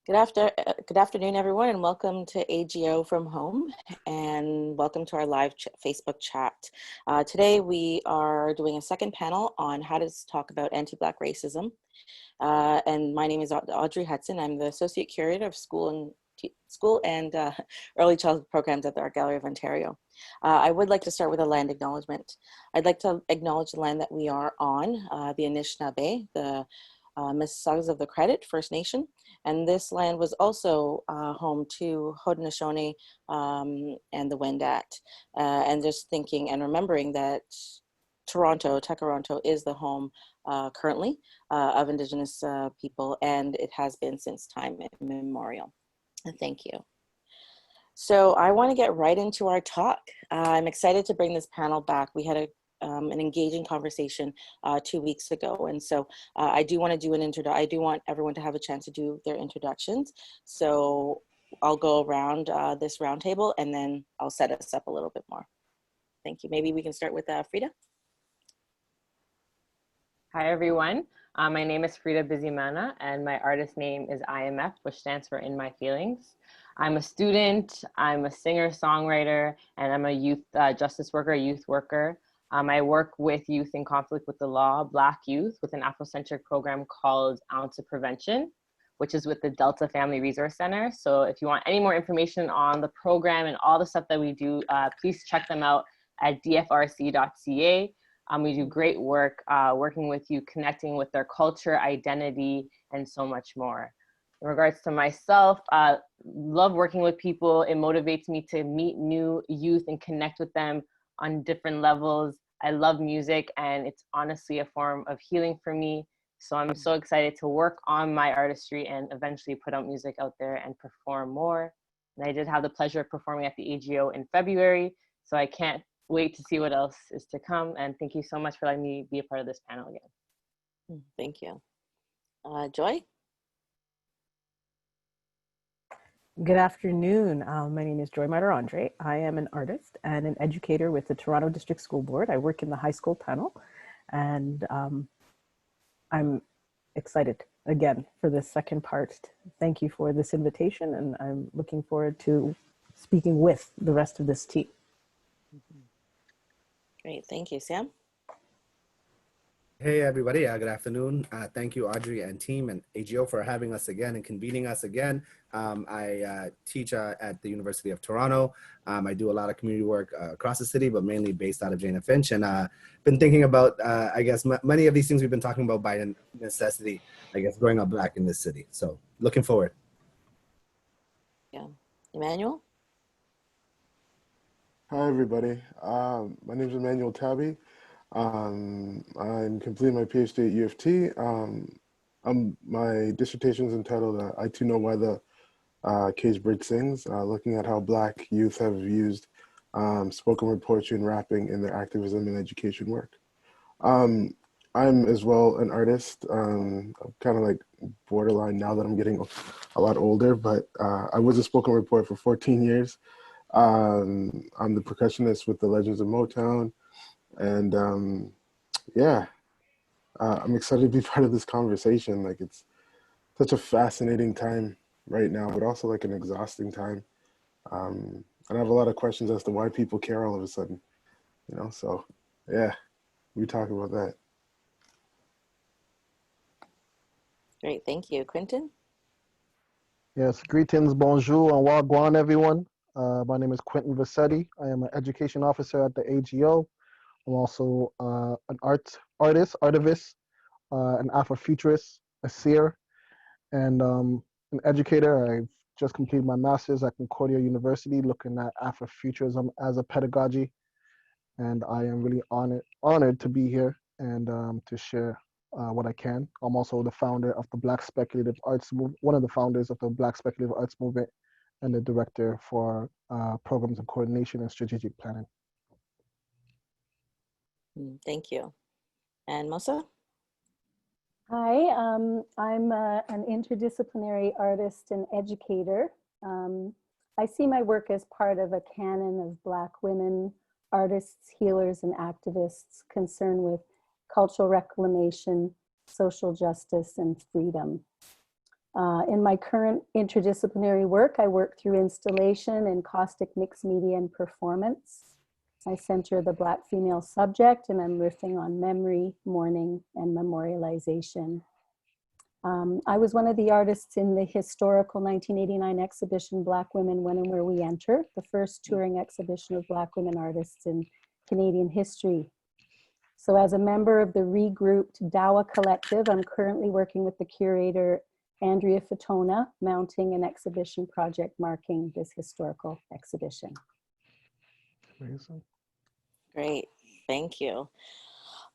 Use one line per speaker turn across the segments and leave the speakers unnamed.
Good afternoon, everyone, and welcome to AGO from home, and welcome to our live Facebook chat. Today, we are doing a second panel on how to talk about anti-Black racism. And my name is Audrey Hudson. I'm the Associate Curator of School and Early Childhood Programs at the Art Gallery of Ontario. I would like to start with a land acknowledgement. I'd like to acknowledge the land that we are on, the Anishinaabe, the Mississaugas of the Credit First Nation, and this land was also home to Haudenosaunee and the Wendat. And just thinking and remembering that Tecle is the home currently of Indigenous people, and it has been since time immemorial. Thank you. So I want to get right into our talk. I'm excited to bring this panel back. We had an engaging conversation 2 weeks ago. And so I do want to do I do want everyone to have a chance to do their introductions. So I'll go around this roundtable and then I'll set us up a little bit more. Thank you. Maybe we can start with Frida.
Hi, everyone. My name is Freda Bizimana and my artist name is IMF, which stands for In My Feelings. I'm a student, I'm a singer-songwriter, and I'm a youth justice worker, youth worker. I work with youth in conflict with the law, Black youth, with an Afrocentric program called Ounce of Prevention, which is with the Delta Family Resource Center. So if you want any more information on the program and all the stuff that we do, please check them out at dfrc.ca. We do great work working with you, connecting with their culture, identity, and so much more. In regards to myself, love working with people. It motivates me to meet new youth and connect with them on different levels. I love music and it's honestly a form of healing for me. So I'm so excited to work on my artistry and eventually put out music out there and perform more. And I did have the pleasure of performing at the AGO in February. So I can't wait to see what else is to come. And thank you so much for letting me be a part of this panel again.
Thank you. Joy?
Good afternoon. My name is Joy Martyr-Andre. I am an artist and an educator with the Toronto District School Board. I work in the high school panel, and I'm excited again for this second part. Thank you for this invitation, and I'm looking forward to speaking with the rest of this team.
Great, thank you. Sam?
Hey everybody, good afternoon. Thank you Audrey and team and AGO for having us again and convening us again. I teach at the University of Toronto. I do a lot of community work across the city, but mainly based out of Jane and Finch. And been thinking about, I guess, many of these things we've been talking about by necessity, I guess, growing up Black in this city. So looking forward.
Yeah. Emmanuel?
Hi everybody, my name is Emmanuel Tabi. I'm completing my PhD at U of T. My dissertation is entitled I Too Know Why the Cage Bird Sings, looking at how Black youth have used spoken word poetry and rapping in their activism and education work. I'm as well an artist. I'm kind of like borderline now that I'm getting a lot older, but I was a spoken word poet for 14 years. I'm the percussionist with the Legends of Motown. And yeah, I'm excited to be part of this conversation. Like, it's such a fascinating time right now, but also like an exhausting time. And I have a lot of questions as to why people care all of a sudden, you know? So yeah, we talk about that.
Great, thank you. Quentin?
Yes, greetings, bonjour, and wagwan, everyone. My name is Quentin VerCetty. I am an education officer at the AGO. I'm also an artist, artivist, an AlphaFuturist, a seer, and an educator. I've just completed my master's at Concordia University looking at AlphaFuturism as a pedagogy. And I am really honored to be here and to share what I can. I'm also the founder of the Black Speculative Arts Movement, one of the founders of the Black Speculative Arts Movement, and the director for programs and coordination and strategic planning.
Thank you. And Mosa?
Hi, I'm an interdisciplinary artist and educator. I see my work as part of a canon of Black women, artists, healers, and activists concerned with cultural reclamation, social justice, and freedom. In my current interdisciplinary work, I work through installation and caustic mixed media and performance. I center the Black female subject, and I'm riffing on memory, mourning, and memorialization. I was one of the artists in the historical 1989 exhibition, Black Women, When and Where We Enter, the first touring exhibition of Black women artists in Canadian history. So as a member of the regrouped Dawa Collective, I'm currently working with the curator, Andrea Fatona, mounting an exhibition project marking this historical exhibition.
Amazing.
Great, thank you.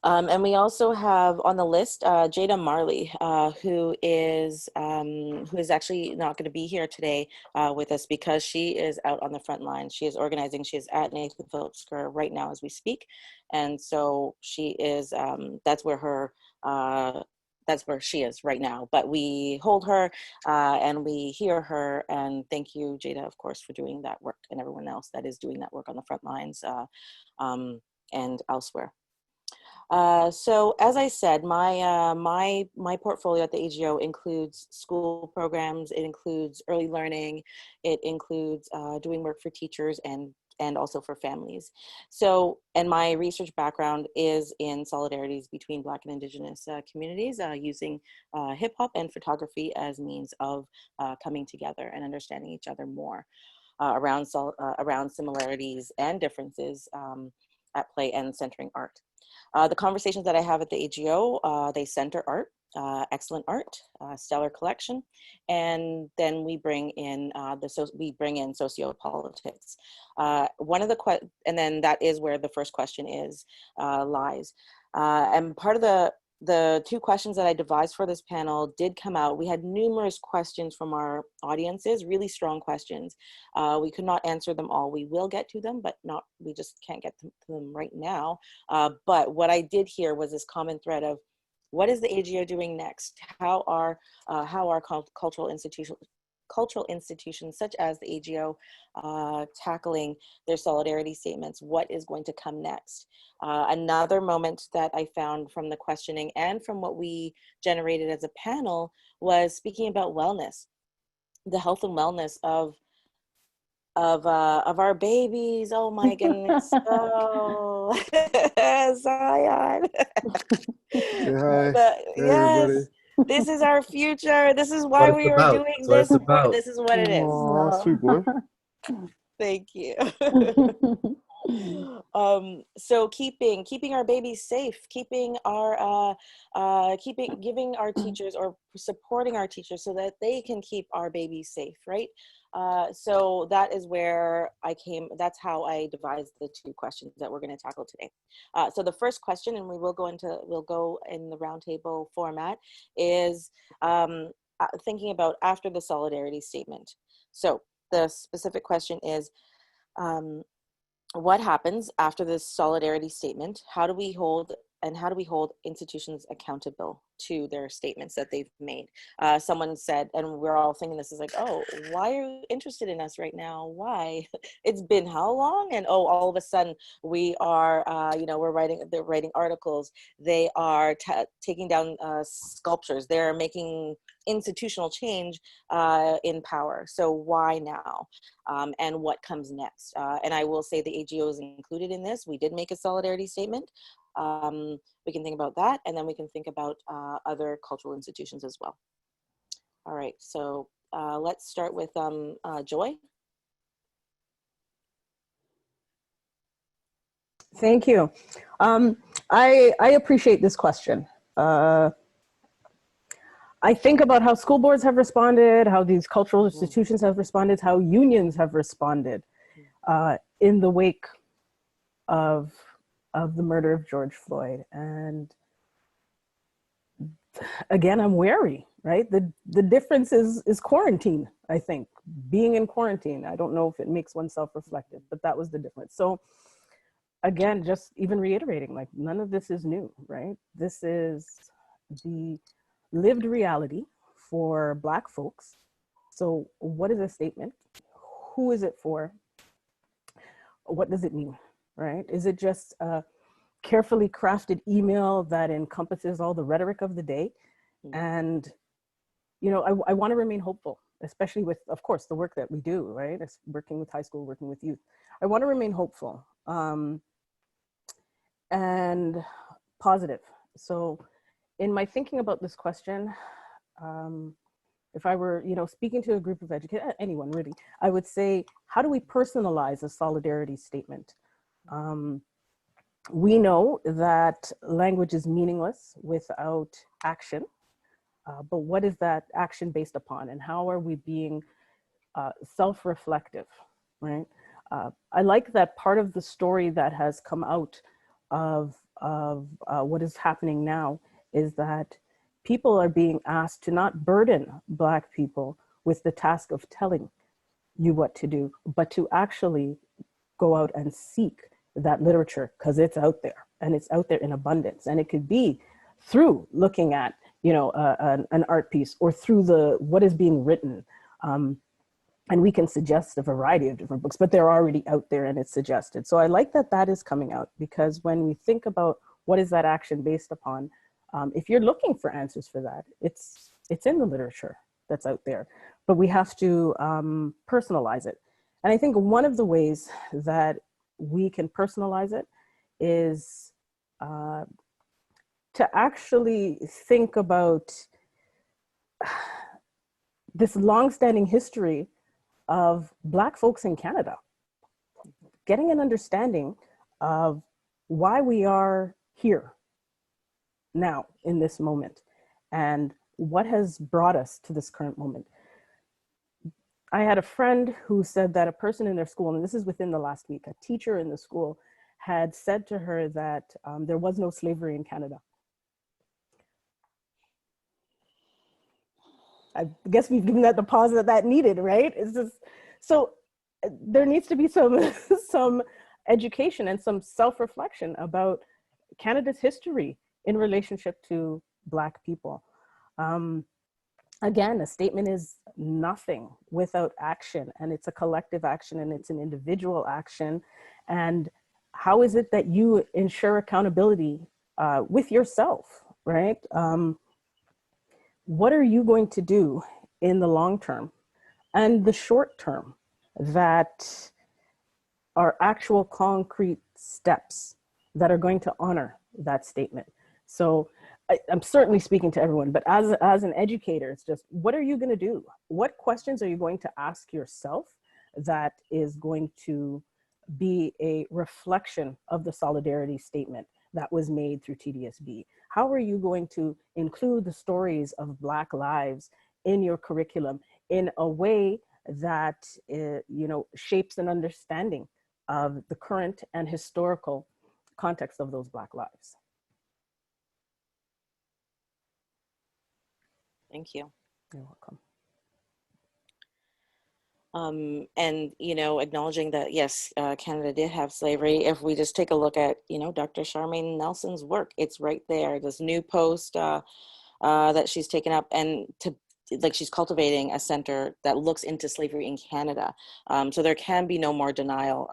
And we also have on the list Jayda Marley, who is actually not going to be here today with us because she is out on the front line. She is organizing. She is at Nathan Phillips Square right now as we speak, and so she is. That's where she is right now. But we hold her and we hear her. And thank you, Jada, of course, for doing that work, and everyone else that is doing that work on the front lines and elsewhere. So as I said, my portfolio at the AGO includes school programs, it includes early learning, it includes doing work for teachers and also for families. So, and my research background is in solidarities between Black and Indigenous communities using hip hop and photography as means of coming together and understanding each other more around similarities and differences at play and centering art. The conversations that I have at the AGO, they center art, excellent art, stellar collection, and then we bring in sociopolitics. And then that is where the first question is lies. And part of the two questions that I devised for this panel did come out. We had numerous questions from our audiences, really strong questions. We could not answer them all. We will get to them, but we just can't get to them right now. But what I did hear was this common thread of, what is the AGO doing next? How are cultural institutions such as the AGO tackling their solidarity statements? What is going to come next? Another moment that I found from the questioning and from what we generated as a panel was speaking about wellness, the health and wellness of our babies. Oh my goodness. Oh, Zion.
Say hi.
But,
Hey,
yes.
everybody.
This is our future. This is why
What
we
it's
are
about.
doing
That's what
this.
it's about.
This is what it is.
Aw, sweet boy.
Thank you. So keeping our babies safe, giving our teachers or supporting our teachers so that they can keep our babies safe, right? So that is where that's how I devised the two questions that we're going to tackle today. So the first question, and we'll go in the roundtable format, is thinking about after the solidarity statement. So the specific question is, what happens after this solidarity statement? How do we hold institutions accountable to their statements that they've made? Someone said, and we're all thinking this is like, oh, why are you interested in us right now? Why? It's been how long? And oh, all of a sudden we are, they're writing articles. They are taking down sculptures. They're making institutional change in power. So why now? And what comes next? And I will say the AGO is included in this. We did make a solidarity statement. We can think about that, and then we can think about other cultural institutions as well. All right, so let's start with Joy.
Thank you. I appreciate this question. I think about how school boards have responded, how these cultural institutions have responded, how unions have responded in the wake of the murder of George Floyd. And again, I'm wary, right? The difference is quarantine, I think. Being in quarantine, I don't know if it makes one self-reflective, but that was the difference. So again, just even reiterating, like, none of this is new, right? This is the lived reality for Black folks. So what is a statement? Who is it for? What does it mean, right? Is it just a carefully crafted email that encompasses all the rhetoric of the day? And you know, I want to remain hopeful, especially with, of course, the work that we do, right? It's working with high school, working with youth. I want to remain hopeful and positive. So in my thinking about this question, if I were, you know, speaking to a group of educators, anyone really, I would say, how do we personalize a solidarity statement? We know that language is meaningless without action, but what is that action based upon, and how are we being self-reflective, right? I like that part of the story that has come out of what is happening now is that people are being asked to not burden Black people with the task of telling you what to do, but to actually go out and seek that literature, because it's out there and it's out there in abundance. And it could be through looking at, you know, an art piece, or through what is being written. And we can suggest a variety of different books, but they're already out there and it's suggested. So I like that that is coming out, because when we think about what is that action based upon, if you're looking for answers for that, it's in the literature that's out there, but we have to personalize it. And I think one of the ways that we can personalize it is to actually think about this longstanding history of Black folks in Canada, getting an understanding of why we are here now in this moment and what has brought us to this current moment. I had a friend who said that a person in their school, and this is within the last week, a teacher in the school had said to her that there was no slavery in Canada. I guess we've given that the pause that needed, right? It's just, so there needs to be some education and some self-reflection about Canada's history in relationship to Black people. Again, a statement is nothing without action, and it's a collective action and it's an individual action. And how is it that you ensure accountability with yourself, right? What are you going to do in the long term and the short term that are actual concrete steps that are going to honor that statement? So I'm certainly speaking to everyone, but as an educator, it's just, what are you going to do? What questions are you going to ask yourself that is going to be a reflection of the solidarity statement that was made through TDSB? How are you going to include the stories of Black lives in your curriculum in a way that you know, shapes an understanding of the current and historical context of those Black lives?
Thank you.
You're welcome.
And, you know, acknowledging that, yes, Canada did have slavery. If we just take a look at, you know, Dr. Charmaine Nelson's work, it's right there. This new post that she's taken up, and like, she's cultivating a center that looks into slavery in Canada. So there can be no more denial.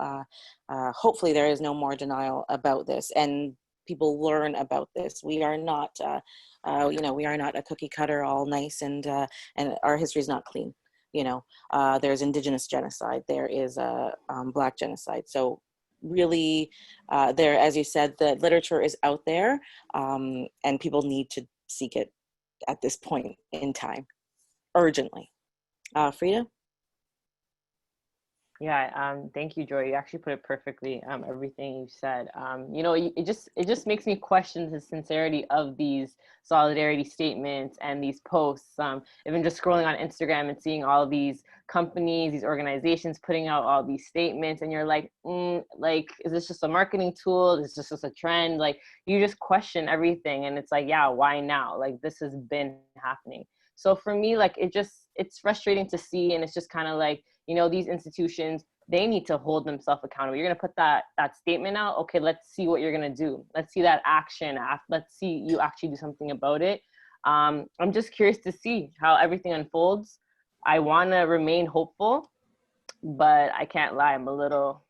Hopefully there is no more denial about this, and people learn about this. We are not, you know, we are not a cookie cutter, all nice, and our history is not clean. You know, there's Indigenous genocide, there is Black genocide. So really, there, as you said, the literature is out there, and people need to seek it at this point in time, urgently. Frida?
Yeah, thank you, Joy. You actually put it perfectly, everything you said. You know, it just makes me question the sincerity of these solidarity statements and these posts. Even just scrolling on Instagram and seeing all these companies, these organizations putting out all these statements, and you're like, like, is this just a marketing tool? Is this just a trend? Like, you just question everything, and it's like, yeah, why now? Like, this has been happening. So for me, like, it's frustrating to see, and it's just kind of like, you know, these institutions, they need to hold themselves accountable. You're going to put that statement out. Okay, let's see what you're going to do. Let's see that action. Let's see you actually do something about it. I'm just curious to see how everything unfolds. I want to remain hopeful, but I can't lie. I'm a little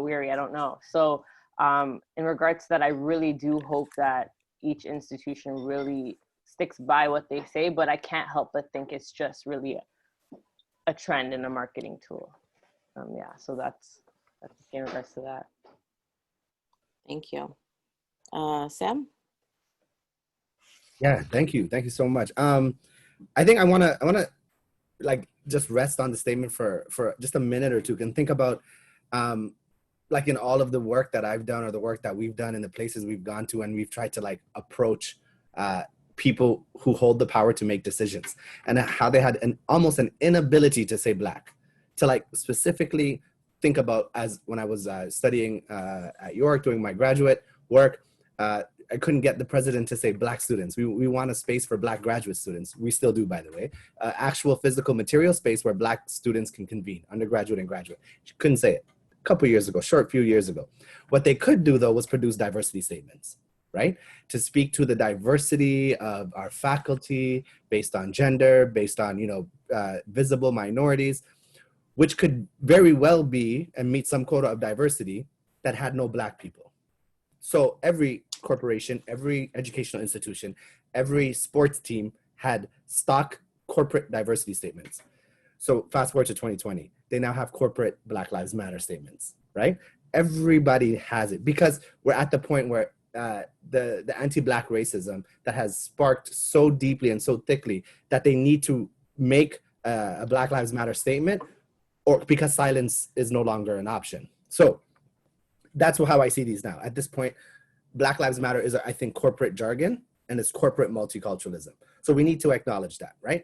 weary. I don't know. So in regards to that, I really do hope that each institution really sticks by what they say, but I can't help but think it's just really a trend and a marketing tool. Yeah, so that's in regards to that.
Thank you. Sam?
Yeah, thank you so much. I think I wanna like just rest on the statement for just a minute or two and think about like in all of the work that I've done or the work that we've done in the places we've gone to, and we've tried to like approach people who hold the power to make decisions, and how they had almost an inability to say Black, to like specifically think about, as when I was studying at York doing my graduate work, I couldn't get the president to say Black students. We want a space for Black graduate students. We still do, by the way. Actual physical material space where Black students can convene, undergraduate and graduate. She couldn't say it a couple years ago, few years ago. What they could do, though, was produce diversity statements, right? To speak to the diversity of our faculty based on gender, based on, visible minorities, which could very well be and meet some quota of diversity that had no Black people. So every corporation, every educational institution, every sports team had stock corporate diversity statements. So fast forward to 2020, they now have corporate Black Lives Matter statements, right? Everybody has it, because we're at the point where the anti-Black racism that has sparked so deeply and so thickly that they need to make a Black Lives Matter statement, or because silence is no longer an option. So that's how I see these now. At this point, Black Lives Matter is, I think, corporate jargon, and it's corporate multiculturalism. So we need to acknowledge that, right?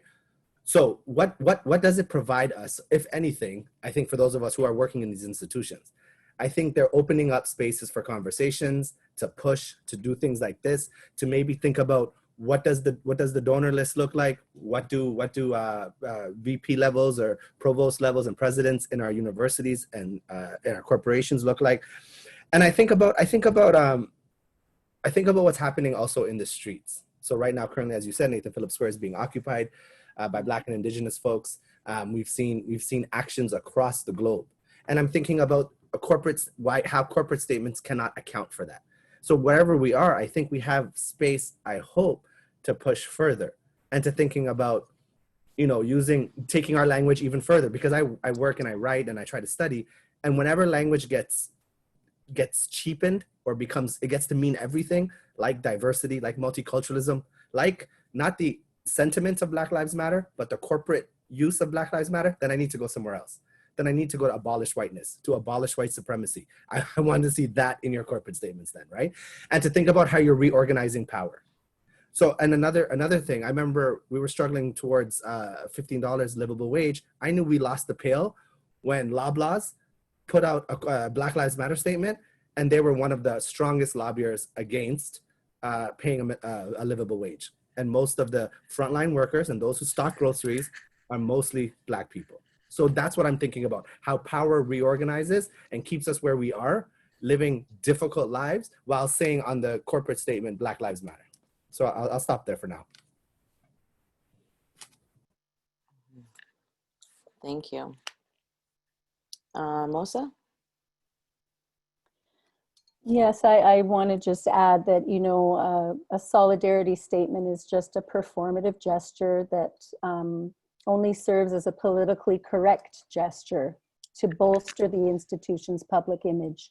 So what does it provide us, if anything? I think for those of us who are working in these institutions, I think they're opening up spaces for conversations, to push, to do things like this, to maybe think about what does the donor list look like? What do VP levels or provost levels and presidents in our universities and in our corporations look like? And I think about what's happening also in the streets. So right now, currently, as you said, Nathan Phillips Square is being occupied by Black and Indigenous folks. We've seen actions across the globe, and I'm thinking about how corporate statements cannot account for that. So wherever we are, I think we have space, I hope, to push further and to thinking about, taking our language even further, because I work and I write and I try to study, and whenever language gets cheapened or it gets to mean everything, like diversity, like multiculturalism, like not the sentiment of Black Lives Matter, but the corporate use of Black Lives Matter, then I need to go somewhere else. Then I need to go to abolish whiteness, to abolish white supremacy. I want to see that in your corporate statements then, right? And to think about how you're reorganizing power. So, and another thing, I remember we were struggling towards $15 livable wage. I knew we lost the pail when Loblaws put out a Black Lives Matter statement, and they were one of the strongest lobbyers against paying a livable wage. And most of the frontline workers and those who stock groceries are mostly Black people. So that's what I'm thinking about, how power reorganizes and keeps us where we are, living difficult lives while saying on the corporate statement, Black Lives Matter. So I'll stop there for now.
Thank you. Mosa?
Yes, I want to just add that, a solidarity statement is just a performative gesture that only serves as a politically correct gesture to bolster the institution's public image,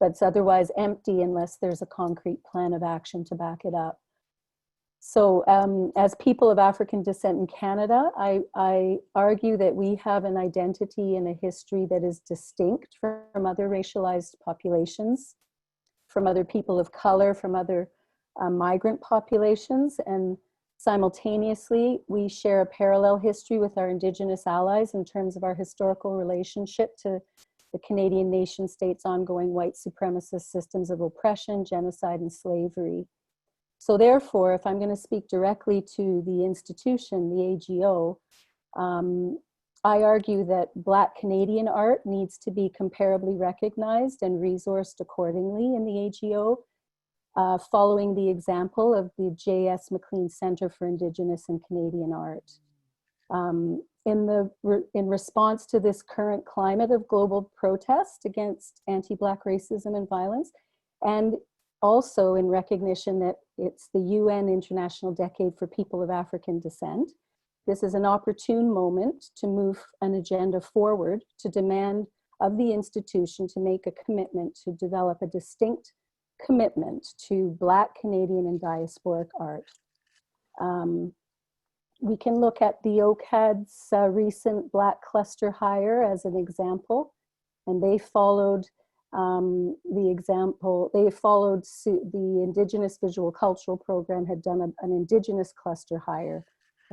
but it's otherwise empty unless there's a concrete plan of action to back it up. So as people of African descent in Canada, I argue that we have an identity and a history that is distinct from other racialized populations, from other people of color, from other migrant populations, and simultaneously, we share a parallel history with our Indigenous allies in terms of our historical relationship to the Canadian nation state's ongoing white supremacist systems of oppression, genocide, and slavery. So therefore, if I'm going to speak directly to the institution, the AGO, I argue that Black Canadian art needs to be comparably recognized and resourced accordingly in the AGO, following the example of the J.S. McLean Center for Indigenous and Canadian Art. In response to this current climate of global protest against anti-Black racism and violence, and also in recognition that It's the UN International Decade for People of African Descent. This is an opportune moment to move an agenda forward to demand of the institution to make a commitment to develop a distinct commitment to Black, Canadian, and diasporic art. We can look at the OCAD's recent Black cluster hire as an example, and they followed the example, they followed suit. The Indigenous Visual Cultural Program had done an Indigenous cluster hire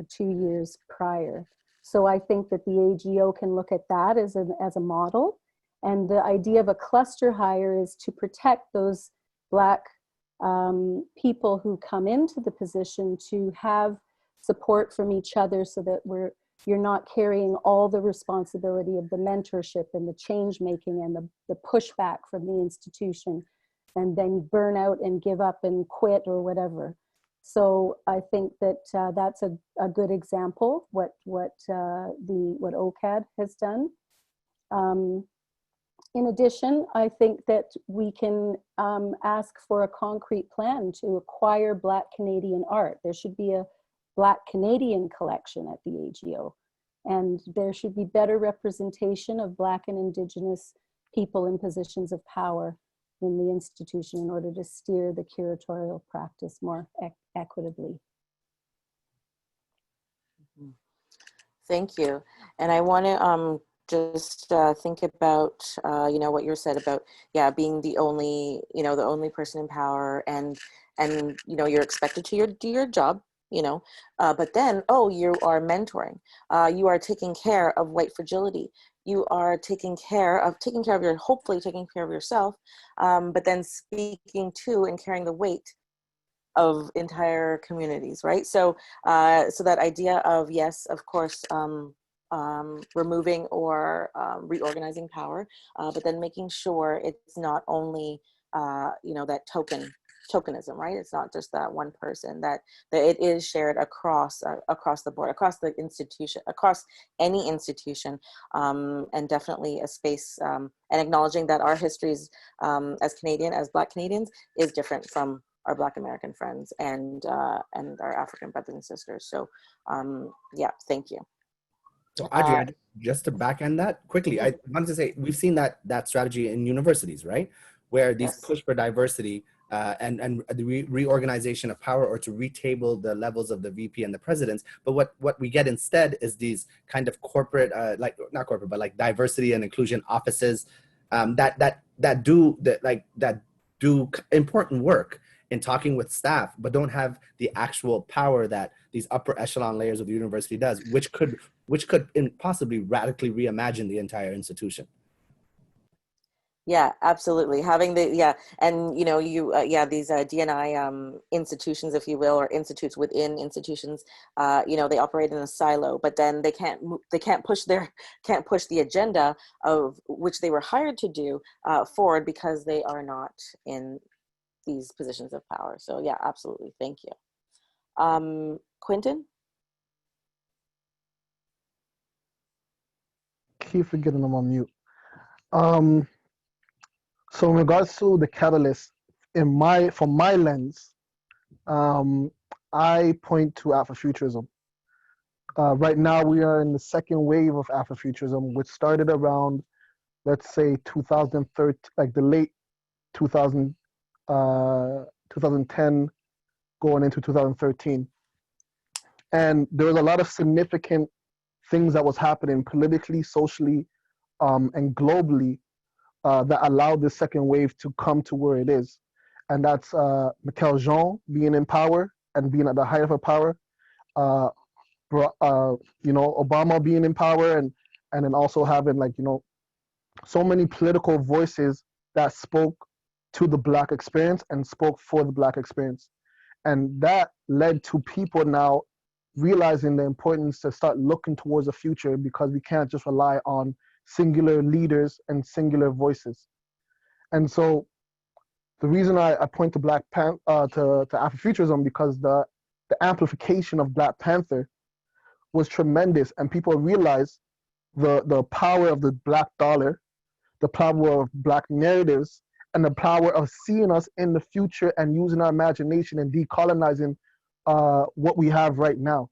2 years prior. So I think that the AGO can look at that as a model. And the idea of a cluster hire is to protect those Black people who come into the position, to have support from each other, so that you're not carrying all the responsibility of the mentorship and the change making and the pushback from the institution, and then burn out and give up and quit or whatever. So I think that that's a good example what OCAD has done. In addition, I think that we can ask for a concrete plan to acquire Black Canadian art. There should be a Black Canadian collection at the AGO, and there should be better representation of Black and Indigenous people in positions of power in the institution in order to steer the curatorial practice more equitably.
Thank you. And I want to just think about, what you said about, being the only person in power, and you're expected to do your job, but then, you are mentoring. You are taking care of white fragility. You are taking care of hopefully taking care of yourself, but then speaking to and carrying the weight of entire communities, right? So, so that idea of, yes, of course, removing or reorganizing power, but then making sure it's not only, that tokenism, right? It's not just that one person, that it is shared across the board, across the institution, across any institution, and definitely a space, and acknowledging that our histories as Black Canadians is different from our Black American friends and our African brothers and sisters. So thank you.
So Audrey, just to back end that quickly, I wanted to say, we've seen that strategy in universities, right? Where these push for diversity and the reorganization of power, or to retable the levels of the VP and the presidents. But what we get instead is these kind of corporate, not corporate, but like diversity and inclusion offices that do important work in talking with staff, but don't have the actual power that these upper echelon layers of the university does, which could possibly radically reimagine the entire institution.
Yeah, absolutely. Having these D&I institutions, if you will, or institutes within institutions, they operate in a silo, but then they can't push the agenda of which they were hired to do forward, because they are not in these positions of power. So yeah, absolutely. Thank you. Quentin?
Keep forgetting I'm on mute. So in regards to the catalyst, from my lens, I point to AlphaFuturism. Right now we are in the second wave of AlphaFuturism, which started around, let's say 2013, like the late 2010 going into 2013. And there was a lot of significant things that was happening politically, socially, and globally that allowed this second wave to come to where it is. And that's Michael Jean being in power and being at the height of her power, Obama being in power, and then also having so many political voices that spoke to the Black experience and spoke for the Black experience. And that led to people now realizing the importance to start looking towards the future, because we can't just rely on singular leaders and singular voices. And so the reason I point to to AlphaFuturism, because the amplification of Black Panther was tremendous, and people realized the power of the Black dollar, the power of Black narratives, and the power of seeing us in the future and using our imagination and decolonizing what we have right now.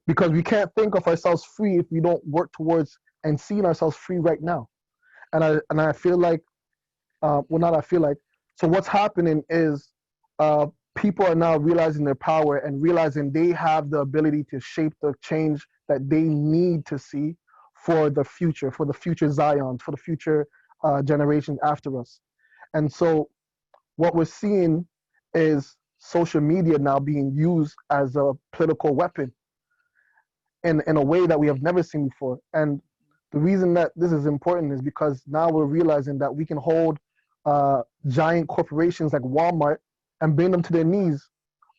Because we can't think of ourselves free if we don't work towards and seeing ourselves free right now. And I feel like, well, not I feel like, so what's happening is people are now realizing their power and realizing they have the ability to shape the change that they need to see for the future Zions, for the future generations after us. And so what we're seeing is social media now being used as a political weapon in a way that we have never seen before. And the reason that this is important is because now we're realizing that we can hold giant corporations like Walmart and bring them to their knees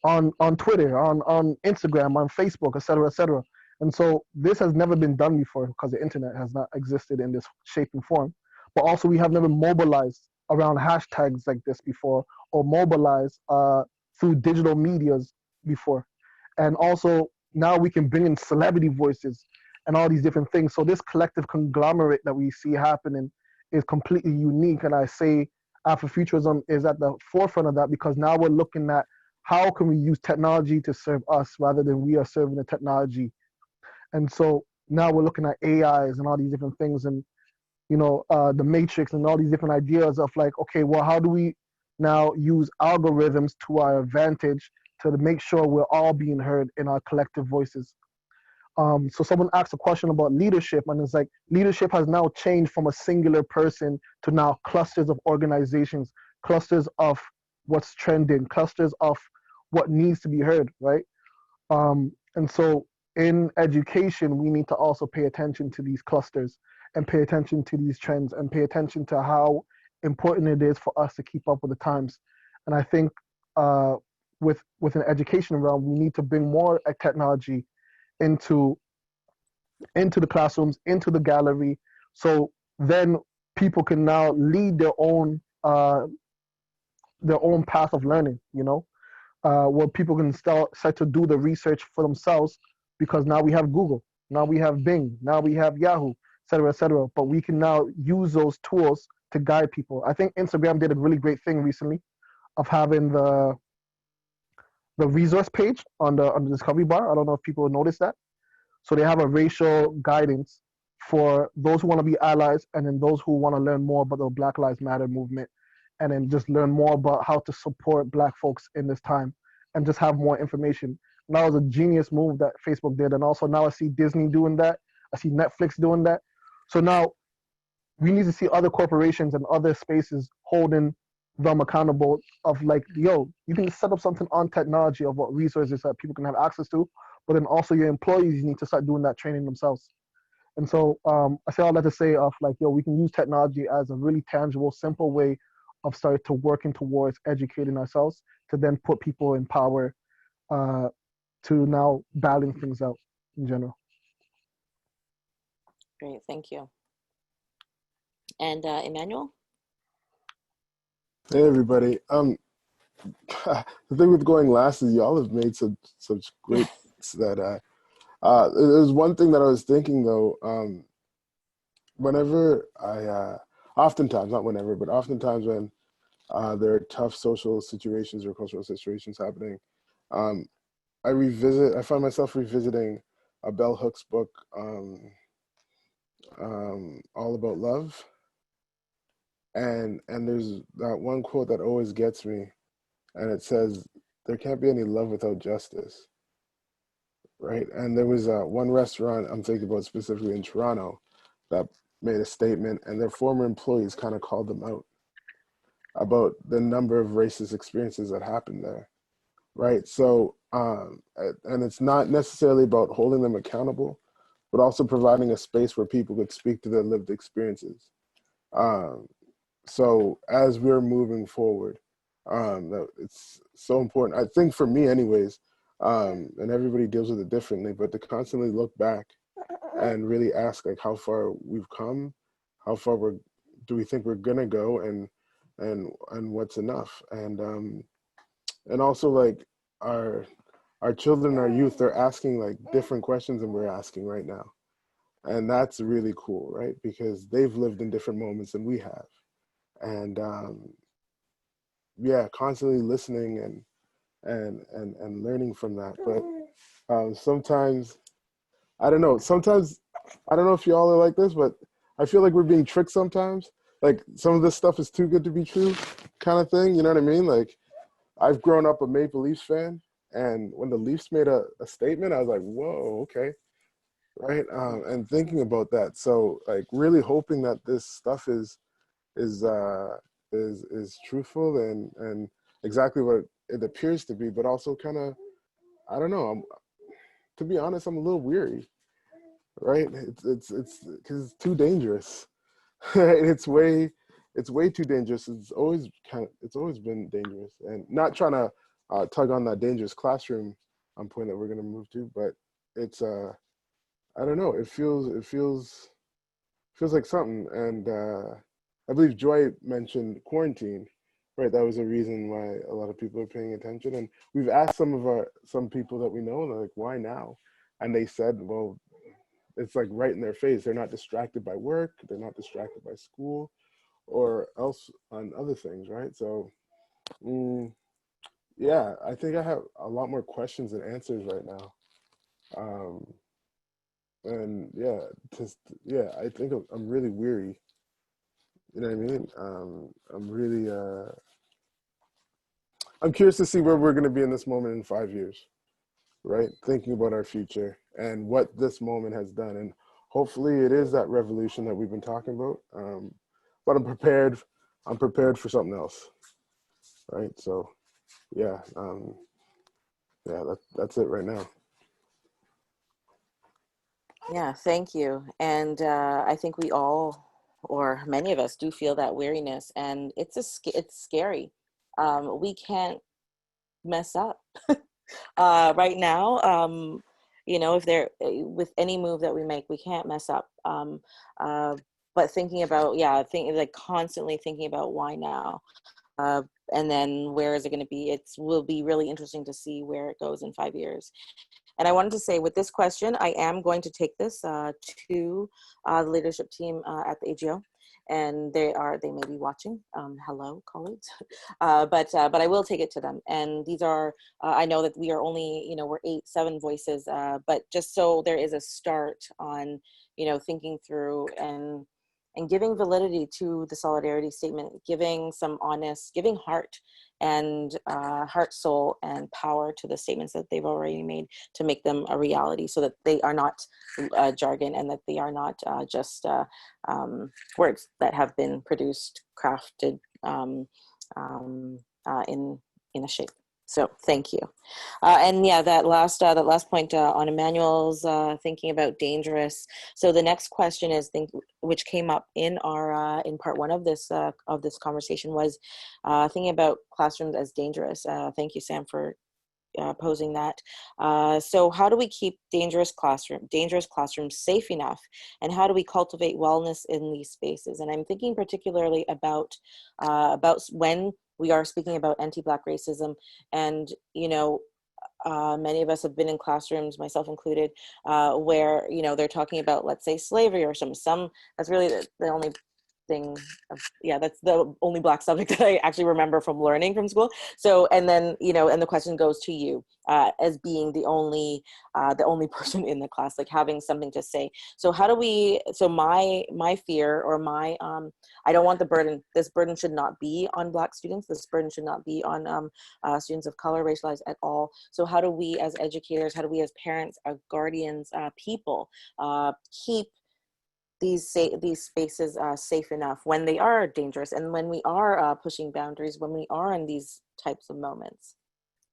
on Twitter, on Instagram, on Facebook, et cetera, et cetera. And so this has never been done before because the internet has not existed in this shape and form. But also we have never mobilized around hashtags like this before, or mobilized through digital medias before. And also now we can bring in celebrity voices and all these different things. So this collective conglomerate that we see happening is completely unique. And I say AlphaFuturism is at the forefront of that because now we're looking at how can we use technology to serve us rather than we are serving the technology. And so now we're looking at AIs and all these different things and, you know, the matrix and all these different ideas of like, okay, well, how do we now use algorithms to our advantage to make sure we're all being heard in our collective voices? So someone asked a question about leadership, and it's like leadership has now changed from a singular person to now clusters of organizations, clusters of what's trending, clusters of what needs to be heard, right? And so in education, we need to also pay attention to these clusters and pay attention to these trends and pay attention to how important it is for us to keep up with the times. And I think with an education realm, we need to bring more technology into the classrooms, into the gallery, so then people can now lead their own path of learning, you know, where people can start to do the research for themselves, because now we have Google, now we have Bing, now we have Yahoo, et cetera, et cetera. But we can now use those tools to guide people. I think Instagram did a really great thing recently of having the resource page on the discovery bar. I don't know if people noticed that. So they have a racial guidance for those who want to be allies and then those who want to learn more about the Black Lives Matter movement and then just learn more about how to support Black folks in this time and just have more information. And that was a genius move that Facebook did. And also now I see Disney doing that. I see Netflix doing that. So now we need to see other corporations and other spaces holding them accountable of like, yo, you can set up something on technology of what resources that people can have access to, but then also your employees need to start doing that training themselves. And so I say all that to say of like, yo, we can use technology as a really tangible, simple way of starting to working towards educating ourselves to then put people in power to now balance things out in general.
Great, thank you. And Emmanuel?
Hey everybody. The thing with going last is y'all have made such great that there's one thing that I was thinking though. Whenever I oftentimes, not whenever, but oftentimes when there are tough social situations or cultural situations happening, I find myself revisiting a Bell Hooks book, All About Love. And there's that one quote that always gets me, and it says, there can't be any love without justice, right? And there was one restaurant I'm thinking about specifically in Toronto that made a statement, and their former employees kind of called them out about the number of racist experiences that happened there, right? So, and it's not necessarily about holding them accountable, but also providing a space where people could speak to their lived experiences. So as we're moving forward, it's so important, I think for me anyways, and everybody deals with it differently, but to constantly look back and really ask like how far we've come, how far do we think we're gonna go, and what's enough, and also like our children, our youth, they're asking like different questions than we're asking right now, and that's really cool, right? Because they've lived in different moments than we have. and yeah, constantly listening and learning from that. But sometimes, I don't know, sometimes, I don't know if y'all are like this, but I feel like we're being tricked sometimes. Like some of this stuff is too good to be true kind of thing, you know what I mean? Like I've grown up a Maple Leafs fan, and when the Leafs made a statement, I was like, whoa, okay, right? And thinking about that. So like really hoping that this stuff is truthful and exactly what it appears to be, but also kind of, I don't know, to be honest, I'm a little weary, right? It's because it's too dangerous. it's way too dangerous. It's always been dangerous, and not trying to tug on that dangerous classroom point that we're going to move to, but it's I don't know, it feels like something. And I believe Joy mentioned quarantine, right? That was a reason why a lot of people are paying attention. And we've asked some people that we know, like, why now? And they said, well, it's like right in their face. They're not distracted by work. They're not distracted by school or else on other things, right? So, yeah, I think I have a lot more questions than answers right now. And yeah, I think I'm really weary. You know what I mean? I'm really, I'm curious to see where we're going to be in this moment in 5 years, right? Thinking about our future and what this moment has done. And hopefully it is that revolution that we've been talking about. But I'm prepared for something else, right? So yeah, that's it right now.
Yeah, thank you. And I think we all, or many of us, do feel that weariness, and it's scary. We can't mess up right now. If there with any move that we make, we can't mess up. But thinking about, like constantly thinking about why now, and then where is it going to be? It will be really interesting to see where it goes in 5 years. And I wanted to say with this question, I am going to take this to the leadership team at the AGO, and they may be watching. Hello, colleagues, but I will take it to them. And these are, I know that we are only, we're 7 voices, but just so there is a start on, thinking through and giving validity to the solidarity statement, giving heart and heart, soul, and power to the statements that they've already made to make them a reality, so that they are not jargon, and that they are not just words that have been produced, crafted in a shape. So thank you. And yeah, that last point on Emmanuel's thinking about dangerous. So the next question is, which came up in our in part 1 of this conversation, was thinking about classrooms as dangerous. Thank you, Sam, for posing that. So how do we keep dangerous classrooms safe enough, and how do we cultivate wellness in these spaces? And I'm thinking particularly about when we are speaking about anti-Black racism, and many of us have been in classrooms, myself included, where they're talking about, let's say, slavery or some that's really the only thing. That's the only Black subject that I actually remember from learning from school. So, and then and the question goes to you as being the only person in the class, like having something to say. So how do we? So my fear, or my I don't want the burden. This burden should not be on Black students. This burden should not be on students of color, racialized at all. So how do we as educators, how do we as parents, guardians, people keep these spaces safe enough when they are dangerous, and when we are pushing boundaries, when we are in these types of moments?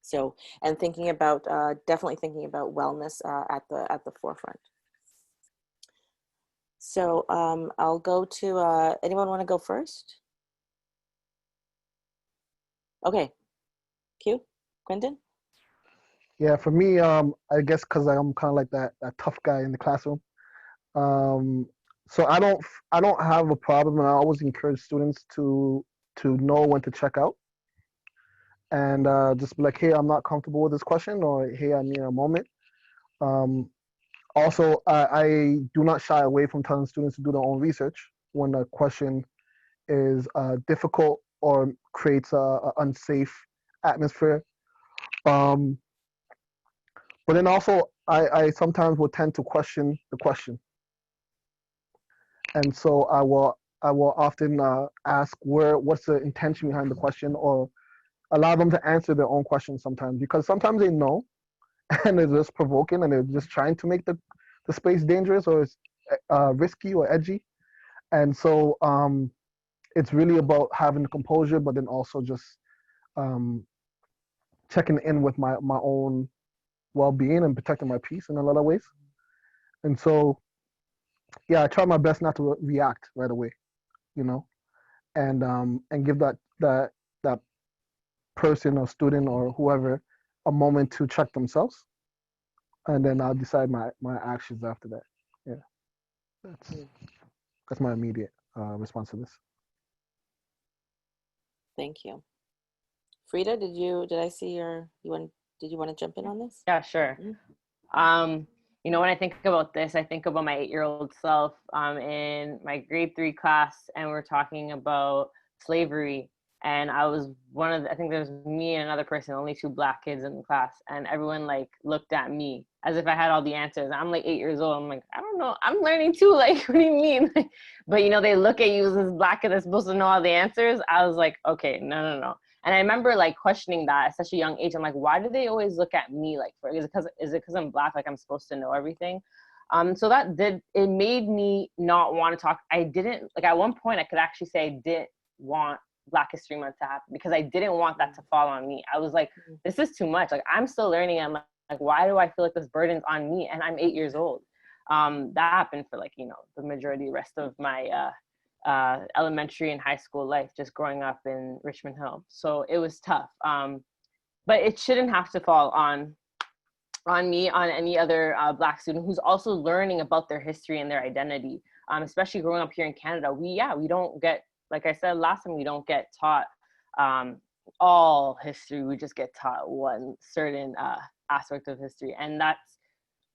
So, and thinking about definitely thinking about wellness at the forefront. So I'll go to anyone want to go first? Okay, Quentin.
Yeah, for me, I guess because I'm kind of like that tough guy in the classroom. So I don't have a problem, and I always encourage students to know when to check out, and just be like, hey, I'm not comfortable with this question, or hey, I need a moment. Also, I do not shy away from telling students to do their own research when a question is difficult or creates a unsafe atmosphere. But then also, I sometimes will tend to question the question, and so I will often ask what's the intention behind the question, or allow them to answer their own questions sometimes, because sometimes they know and they're just provoking and they're just trying to make the space dangerous or it's risky or edgy, and so it's really about having the composure, but then also just um, checking in with my own well-being and protecting my peace in a lot of ways. And so, yeah, I try my best not to react right away, you know, and give that person or student or whoever a moment to check themselves, and then I'll decide my actions after that. Yeah, that's my immediate response to this.
Thank you. Frida, did I see did you want to jump in on this?
Yeah, sure. You know, when I think about this, I think about my 8-year-old self in my grade 3 class, and we're talking about slavery. And I was I think there's me and another person, only 2 Black kids in the class. And everyone like looked at me as if I had all the answers. I'm like 8 years old. I'm like, I don't know. I'm learning too. Like, what do you mean? But, you know, they look at you as this Black kid that's supposed to know all the answers. I was like, okay, no. And I remember like questioning that at such a young age. I'm like, why do they always look at me like, is it because I'm Black, like I'm supposed to know everything? So it made me not want to talk. I didn't, like at one point I could actually say I didn't want Black History Month to happen because I didn't want that to fall on me. I was like, this is too much. Like I'm still learning. I'm like, why do I feel like this burden's on me? And I'm 8 years old. That happened for like, you know, the majority, the rest of my elementary and high school life, just growing up in Richmond Hill. So it was tough. But it shouldn't have to fall on me, on any other Black student who's also learning about their history and their identity. Especially growing up here in Canada, we don't get, like I said last time, we don't get taught all history. We just get taught one certain aspect of history, and that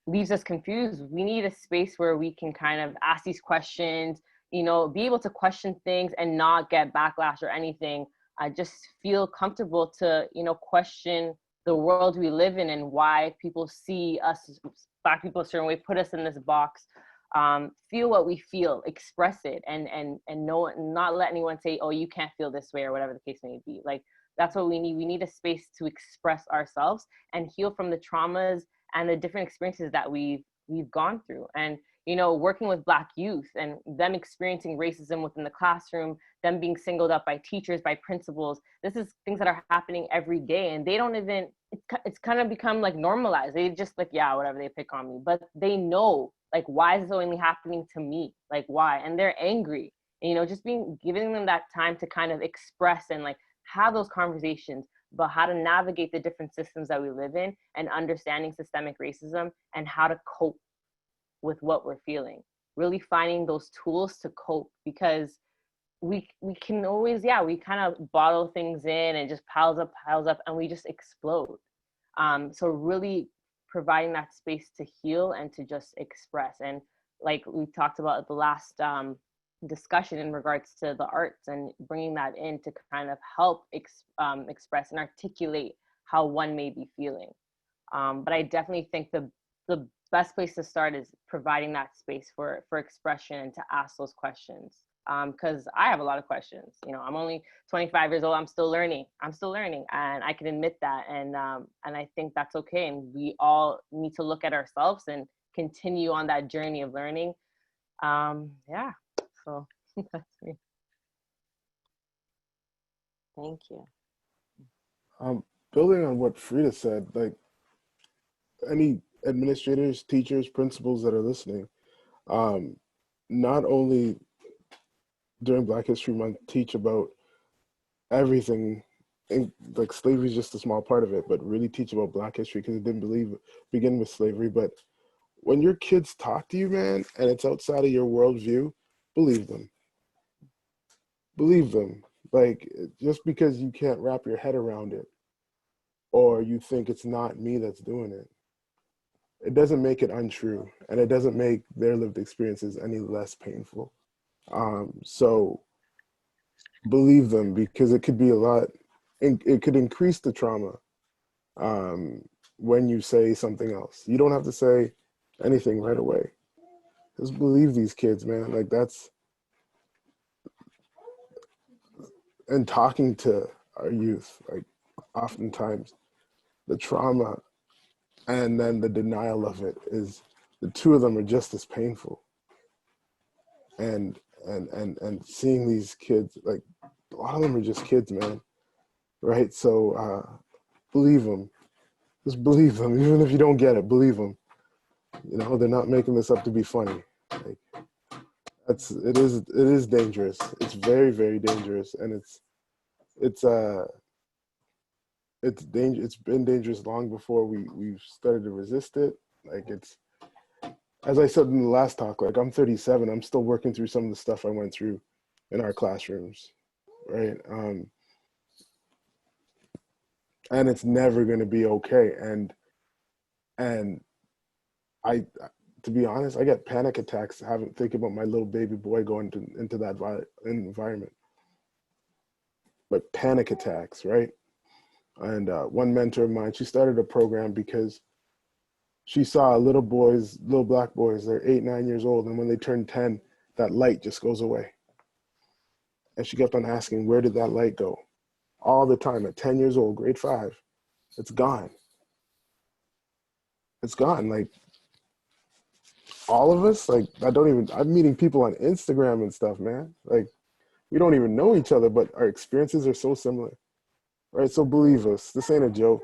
leaves us confused. We need a space where we can kind of ask these questions, you know, be able to question things and not get backlash or anything. I just feel comfortable to, you know, question the world we live in and why people see us Black people a certain way, put us in this box. Feel what we feel, express it, and know, not let anyone say, oh, you can't feel this way or whatever the case may be. Like that's what we need. We need a space to express ourselves and heal from the traumas and the different experiences that we've gone through. And you know, working with Black youth and them experiencing racism within the classroom, them being singled out by teachers, by principals, this is things that are happening every day, and they don't even, it's kind of become like normalized. They just like, yeah, whatever, they pick on me, but they know, like, why is this only happening to me? Like, why? And they're angry. And, you know, just giving them that time to kind of express and like have those conversations about how to navigate the different systems that we live in and understanding systemic racism and how to cope with what we're feeling, really finding those tools to cope, because we can always, we kind of bottle things in and just piles up and we just explode. So really providing that space to heal and to just express. And like we talked about at the last discussion in regards to the arts and bringing that in to kind of help express and articulate how one may be feeling. But I definitely think the best place to start is providing that space for expression and to ask those questions. Because I have a lot of questions. You know, I'm only 25 years old. I'm still learning, and I can admit that. And I think that's okay. And we all need to look at ourselves and continue on that journey of learning. So that's me.
Thank you.
Building on what Frida said, like any administrators, teachers, principals that are listening, not only during Black History Month teach about everything, and like slavery is just a small part of it, but really teach about Black history, because it didn't begin with slavery. But when your kids talk to you, man, and it's outside of your worldview, believe them. Believe them. Like, just because you can't wrap your head around it, or you think it's not me that's doing it, it doesn't make it untrue, and it doesn't make their lived experiences any less painful. So believe them, because it could be a lot, it could increase the trauma when you say something else. You don't have to say anything right away. Just believe these kids, man. Like, that's, and talking to our youth, like, oftentimes the trauma and then the denial of it is, the two of them are just as painful. And seeing these kids, like, a lot of them are just kids, man, right? So believe them. Just believe them. Even if you don't get it, believe them. You know, they're not making this up to be funny. Like, it is dangerous. It's very, very dangerous, and it's dangerous. It's been dangerous long before we've started to resist it. Like, it's, as I said in the last talk, like, I'm 37. I'm still working through some of the stuff I went through in our classrooms, right? And it's never going to be okay. And I, to be honest, I get panic attacks thinking about my little baby boy going into that environment. But panic attacks, right? And one mentor of mine, she started a program because she saw little black boys, they're 8, 9 years old, and when they turn 10, that light just goes away. And she kept on asking, where did that light go? All the time at 10 years old, grade 5, it's gone. It's gone. Like, all of us, like, I'm meeting people on Instagram and stuff, man. Like, we don't even know each other, but our experiences are so similar, right? So believe us, this ain't a joke.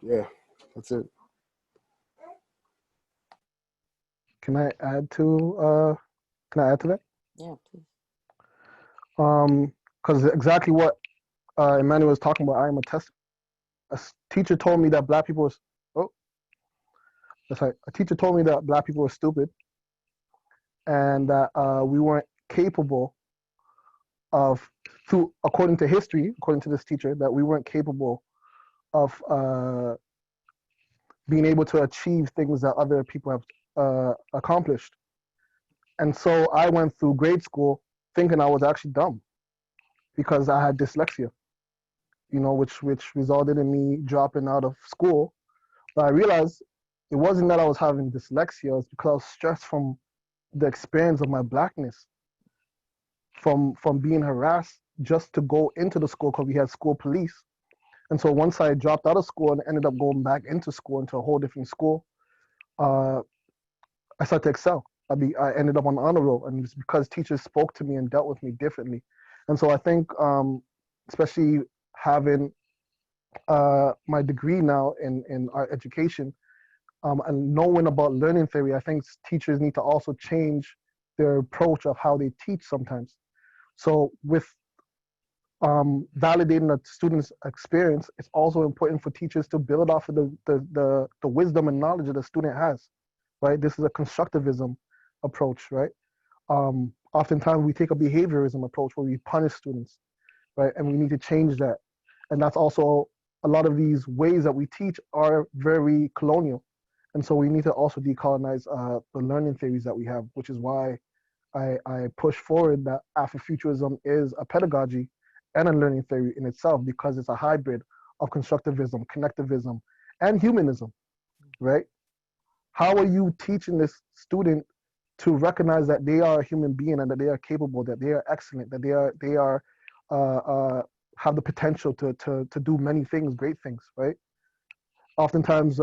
Yeah, that's it.
Can I add to that?
Yeah, please.
Because exactly what Emmanuel was talking about, I am a test. A teacher told me that black people was, oh, that's right. A teacher told me that black people were stupid, and that we weren't capable of, according to history, according to this teacher, that we weren't capable of being able to achieve things that other people have accomplished. And so I went through grade school thinking I was actually dumb because I had dyslexia, you know, which resulted in me dropping out of school. But I realized it wasn't that I was having dyslexia, it was because I was stressed from the experience of my blackness, from being harassed just to go into the school because we had school police. And so once I dropped out of school and ended up going back into school, into a whole different school, I started to excel. I ended up on the honor roll, and it's because teachers spoke to me and dealt with me differently. And so I think, especially having my degree now in art education, and knowing about learning theory, I think teachers need to also change their approach of how they teach sometimes. So with validating the student's experience, it's also important for teachers to build off of the wisdom and knowledge that the student has, right? This is a constructivism approach, right? Oftentimes we take a behaviorism approach where we punish students, right? And we need to change that. And that's also, a lot of these ways that we teach are very colonial. And so we need to also decolonize the learning theories that we have, which is why I push forward that AlphaFuturism is a pedagogy and a learning theory in itself, because it's a hybrid of constructivism, connectivism, and humanism, right? How are you teaching this student to recognize that they are a human being and that they are capable, that they are excellent, that they are have the potential to do many things, great things, right? Oftentimes,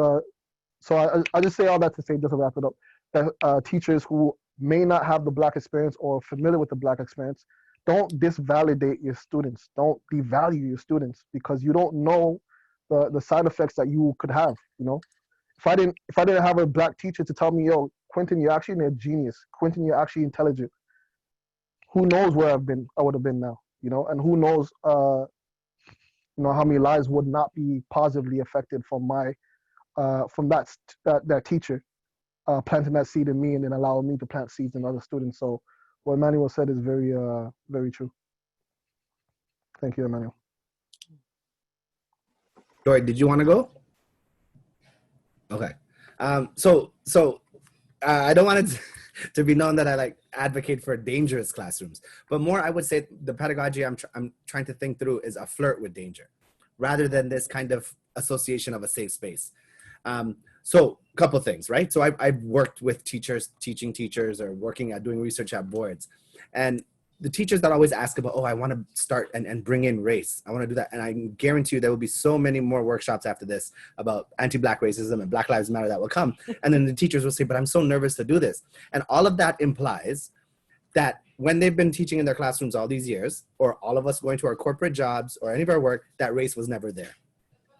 so I just say all that to say, just to wrap it up, that teachers who may not have the Black experience or familiar with the Black experience, don't disvalidate your students, don't devalue your students, because you don't know the side effects that you could have, you know? If I didn't have a Black teacher to tell me, yo, Quentin, you're actually a genius. Quentin, you're actually intelligent. Who knows where I would have been now, you know? And who knows, you know, how many lives would not be positively affected from my, from that teacher planting that seed in me and then allowing me to plant seeds in other students. So what Emmanuel said is very, very true. Thank you, Emmanuel.
Joy, did you want to go? Okay. So I don't want to. to be known that I like advocate for dangerous classrooms. But more, I would say the pedagogy I'm trying to think through is a flirt with danger, rather than this kind of association of a safe space. So a couple things, right? So I've worked with teachers, teaching teachers, or working at doing research at boards. And the teachers that always ask about, oh, I want to start and bring in race. I want to do that. And I guarantee you there will be so many more workshops after this about anti-Black racism and Black Lives Matter that will come. And then the teachers will say, but I'm so nervous to do this. And all of that implies that when they've been teaching in their classrooms all these years, or all of us going to our corporate jobs or any of our work, that race was never there.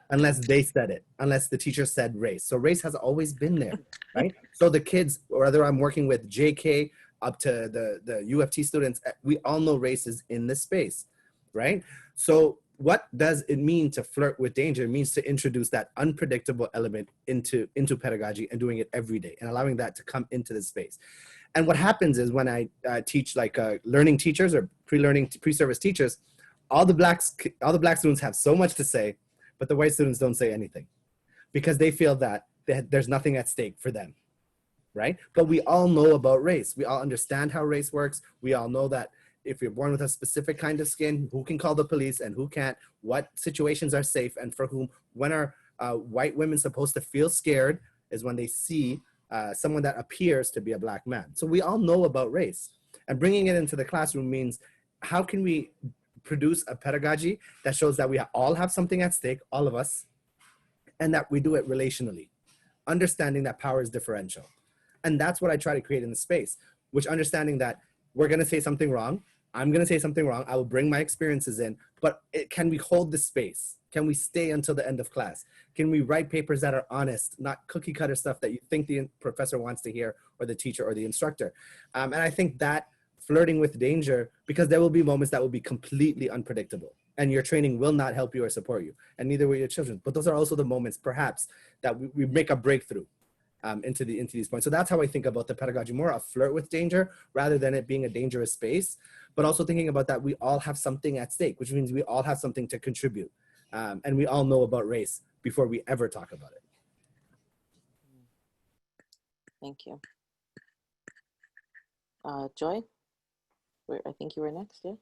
Unless they said it, unless the teacher said race. So race has always been there, right? So the kids, whether I'm working with JK up to the UFT students, we all know race is in this space, right? So what does it mean to flirt with danger? It means to introduce that unpredictable element into pedagogy and doing it every day and allowing that to come into the space. And what happens is when I teach like learning teachers or pre-service teachers, all the black students have so much to say, but the white students don't say anything because they feel that there's nothing at stake for them, right? But we all know about race. We all understand how race works. We all know that if you're born with a specific kind of skin, who can call the police and who can't, what situations are safe and for whom. When are white women supposed to feel scared is when they see someone that appears to be a Black man. So we all know about race. And bringing it into the classroom means, how can we produce a pedagogy that shows that we all have something at stake, all of us, and that we do it relationally, understanding that power is differential. And that's what I try to create in the space, which understanding that we're going to say something wrong, I'm going to say something wrong, I will bring my experiences in, but can we hold the space? Can we stay until the end of class? Can we write papers that are honest, not cookie cutter stuff that you think the professor wants to hear, or the teacher or the instructor? And I think that flirting with danger, because there will be moments that will be completely unpredictable and your training will not help you or support you, and neither will your children. But those are also the moments perhaps that we make a breakthrough into these points. So that's how I think about the pedagogy, more a flirt with danger rather than it being a dangerous space, but also thinking about that we all have something at stake, which means we all have something to contribute. And we all know about race before we ever talk about it.
Thank you. Joy? I think you were next, yeah?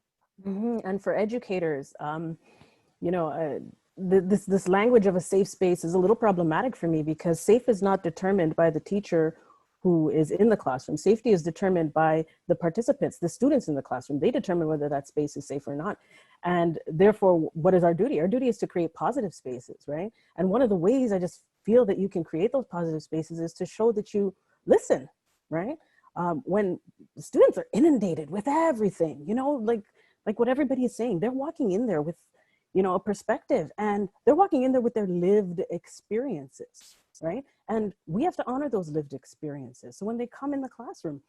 Mm-hmm. And for educators, you know, this language of a safe space is a little problematic for me, because safe is not determined by the teacher who is in the classroom. Safety is determined by the participants, the students in the classroom. They determine whether that space is safe or not. And therefore, what is our duty? Our duty is to create positive spaces, right? And one of the ways I just feel that you can create those positive spaces is to show that you listen, right? When students are inundated with everything, you know, like what everybody is saying, they're walking in there with, you know, a perspective, and they're walking in there with their lived experiences, right? And we have to honor those lived experiences. So when they come in the classroom,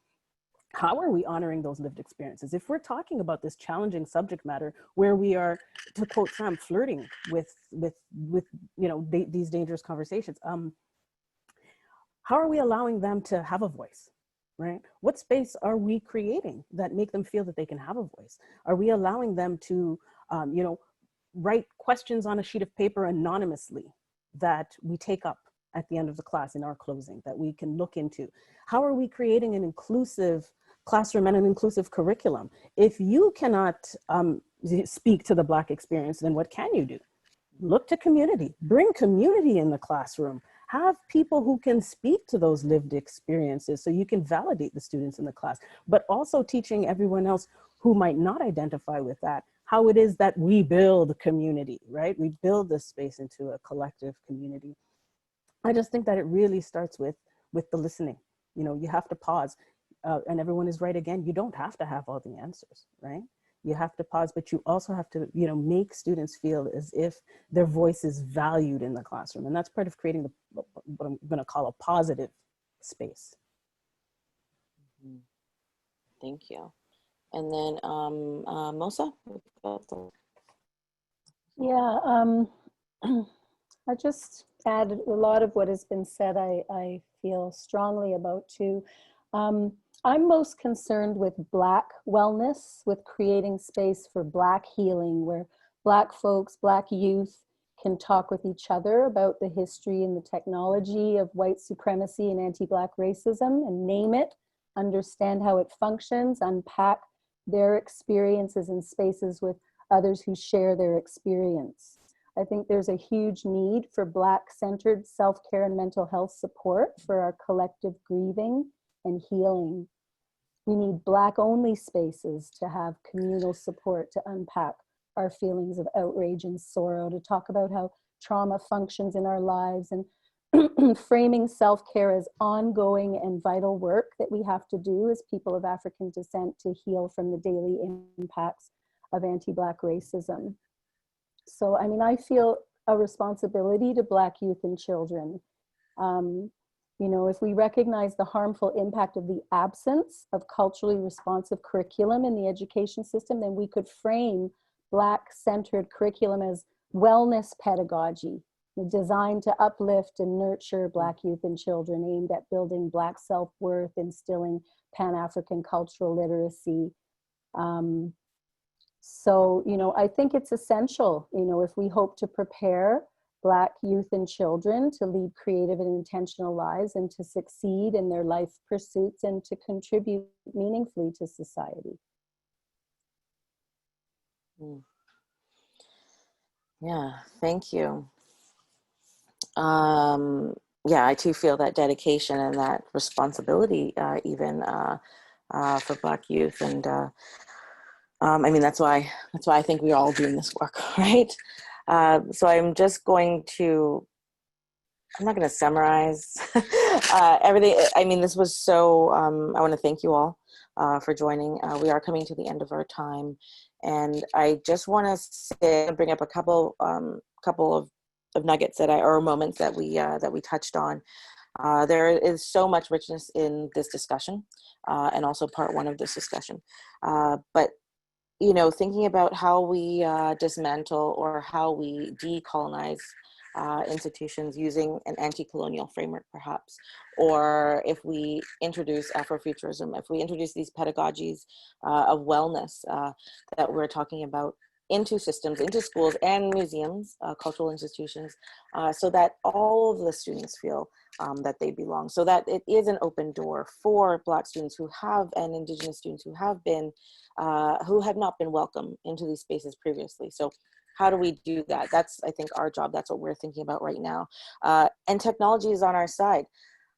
how are we honoring those lived experiences? If we're talking about this challenging subject matter where we are, to quote Sam, flirting with you know, these dangerous conversations, how are we allowing them to have a voice? Right? What space are we creating that make them feel that they can have a voice? Are we allowing them to, you know, write questions on a sheet of paper anonymously that we take up at the end of the class in our closing that we can look into? How are we creating an inclusive classroom and an inclusive curriculum? If you cannot speak to the Black experience, then what can you do? Look to community, bring community in the classroom. Have people who can speak to those lived experiences so you can validate the students in the class, but also teaching everyone else who might not identify with that, how it is that we build community, right? We build this space into a collective community. I just think that it really starts with the listening. You know, you have to pause, and everyone is right again. You don't have to have all the answers, right? You have to pause, but you also have to, you know, make students feel as if their voice is valued in the classroom. And that's part of creating what I'm going to call a positive space.
Thank you. And then Mosa?
Yeah, I just add a lot of what has been said. I feel strongly about too. I'm most concerned with Black wellness, with creating space for Black healing, where Black folks, Black youth can talk with each other about the history and the technology of white supremacy and anti-Black racism and name it understand how it functions, unpack their experiences in spaces with others who share their experience. I think there's a huge need for Black-centered self-care and mental health support for our collective grieving and healing. We need Black-only spaces to have communal support to unpack our feelings of outrage and sorrow, to talk about how trauma functions in our lives, and framing self-care as ongoing and vital work that we have to do as people of African descent to heal from the daily impacts of anti-Black racism. So, I mean, I feel a responsibility to Black youth and children. You know, if we recognize the harmful impact of the absence of culturally responsive curriculum in the education system, then we could frame Black-centered curriculum as wellness pedagogy, designed to uplift and nurture Black youth and children, aimed at building Black self-worth, instilling Pan-African cultural literacy. So, you know, I think it's essential, you know, if we hope to prepare Black youth and children to lead creative and intentional lives and to succeed in their life pursuits and to contribute meaningfully to society.
Yeah, thank you. Yeah, I too feel that dedication and that responsibility, even for Black youth, and I mean, that's why I think we're all doing this work, right? So I'm just going to, I'm not going to summarize everything. I mean, this was so, I want to thank you all for joining. We are coming to the end of our time, and I just want to bring up a couple of nuggets or moments that we touched on. There is so much richness in this discussion, and also part one of this discussion. But you know, thinking about how we dismantle or how we decolonize institutions using an anti-colonial framework, perhaps, or if we introduce AlphaFuturism, if we introduce these pedagogies of wellness that we're talking about into systems, into schools and museums, cultural institutions, so that all of the students feel that they belong, so that it is an open door for Black students who have, and Indigenous students who have been, who have not been welcome into these spaces previously. So how do we do that? That's, I think, our job. That's what we're thinking about right now. And technology is on our side.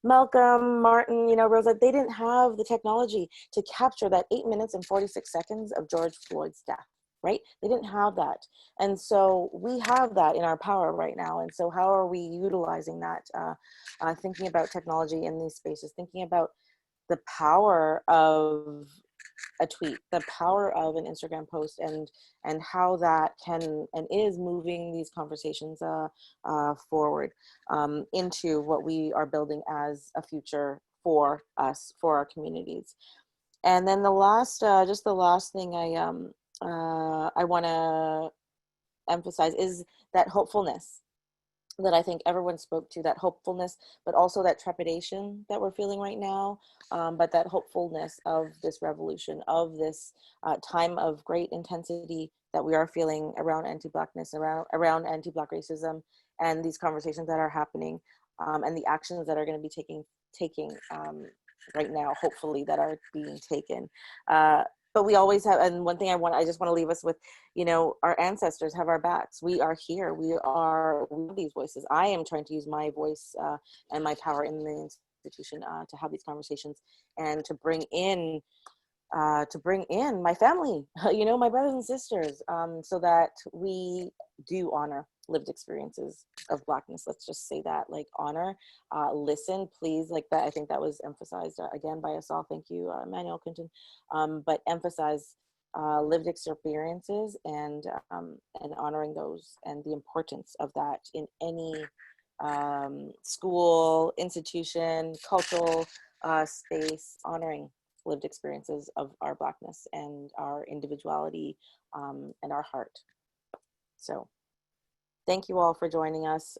Malcolm, Martin, you know, Rosa, they didn't have the technology to capture that 8 minutes and 46 seconds of George Floyd's death, right? They didn't have that. And so we have that in our power right now. And so how are we utilizing that? Thinking about technology in these spaces, thinking about the power of a tweet, the power of an Instagram post, and how that can and is moving these conversations forward into what we are building as a future for us, for our communities. And then the last, just the last thing I want to emphasize is that hopefulness that I think everyone spoke to, that hopefulness, but also that trepidation that we're feeling right now, but that hopefulness of this revolution, of this time of great intensity that we are feeling around anti-Blackness, around anti-Black racism, and these conversations that are happening, and the actions that are going to be taking right now, hopefully, that are being taken. But we always have, and one thing I just want to leave us with, you know, our ancestors have our backs. We are here. We have these voices. I am trying to use my voice and my power in the institution to have these conversations and to bring in my family, you know, my brothers and sisters, so that we do honor lived experiences of Blackness. Let's just say that, like, honor, listen, please, like that. I think that was emphasized again by us all. Thank you, Emmanuel, Quentin, but emphasize lived experiences and honoring those and the importance of that in any school, institution, cultural space, honoring lived experiences of our Blackness and our individuality and our heart. So thank you all for joining us.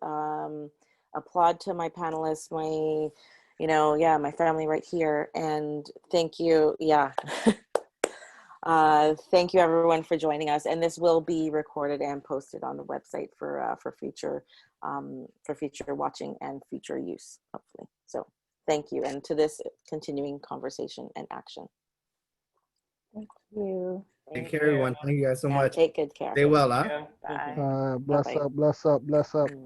Applaud to my panelists, my family right here. And thank you, thank you everyone for joining us. And this will be recorded and posted on the website for future watching and future use, hopefully. So Thank you, and to this continuing conversation and action.
Thank you.
Take care, everyone. Thank you guys so much.
Take good care.
Stay well, huh?
Bye.
Bless
Bye-bye.
up, bless up, bless up.
Mm.